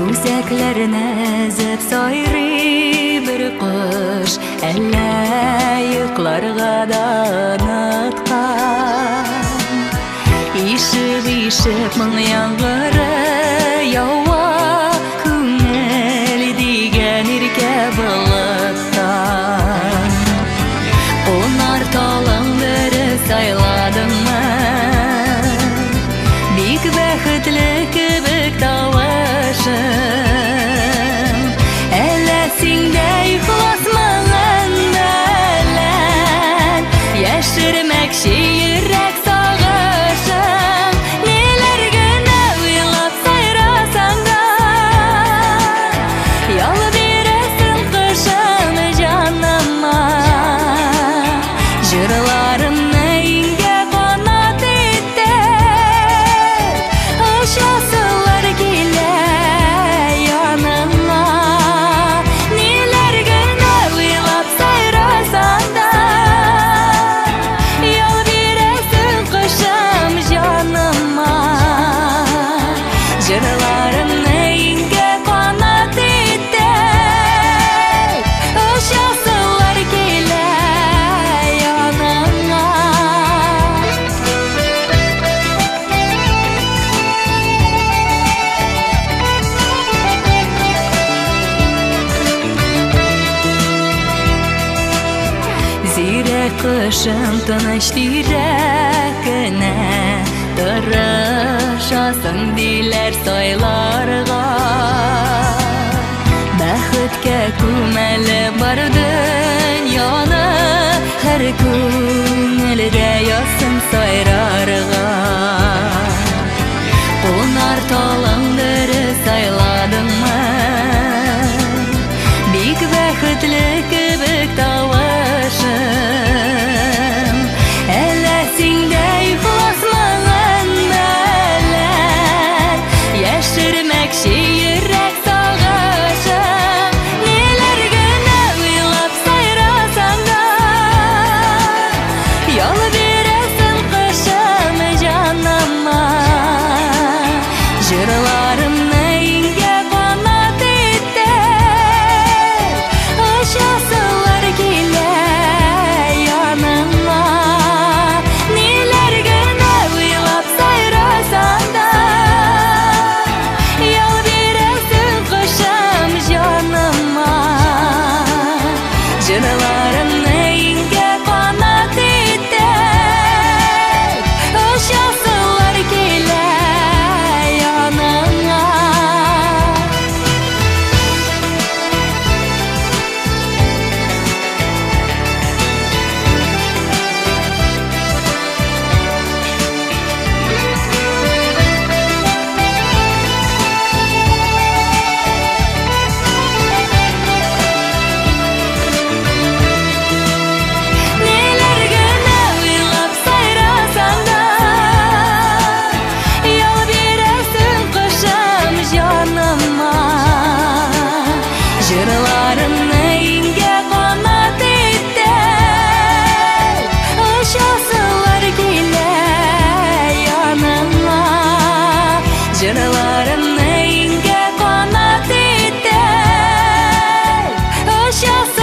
Үзәкләренә зәп сайрый bir кош, әллә йокларга да оныткан. Ишеп моң яңгыры ява, күңел дигән иркә болыттан. Кунар талың бере сайладыңмы, бик бәхетле кебек тавышың. Әллә синдә ихласмаган белән, яшермәкче йөрәк сагышың. Ниләр генә уйлап сайрасаң да, ял бирәсең кышым җаныма. Җырларымны иңгә канат итеп, очасылар килә яныма. Ниләр генә уйлап сайрасаң да, ял бирәсең кышым җаныма. Җырларымны иңгә канат итеп, очасылар килә яныма. Зирәк кышым тыныч тирәк кенә, тырышасың диләр сайларга. Бәхеткә күмәле бар дөньяны, һәр күңелдә язсын сайрарга. Кунар талың дөрес сайладыңмы, бик бәхетле кебек тавышың. Әллә синдә ихласмаган белән, яшермәкче йөрәк сагышың. Ниләр генә уйлап сайрасаң да, ял бирәсең кышым җаныма. Җырларымны иңгә канат итеп, очасылар килә яныма. Ниләр генә уйлап сайрасаң да, ял бирәсең кышым җаныма. Җырларымны иңгә канат итеп, очасылар килә яныма. Ниләр генә уйлап сайрасаң да, ял бирәсең кышым җаныма. Җырларымны иңгә канат итеп, очасылар килә яныма. Җырларымны иңгә канат итеп, очасылар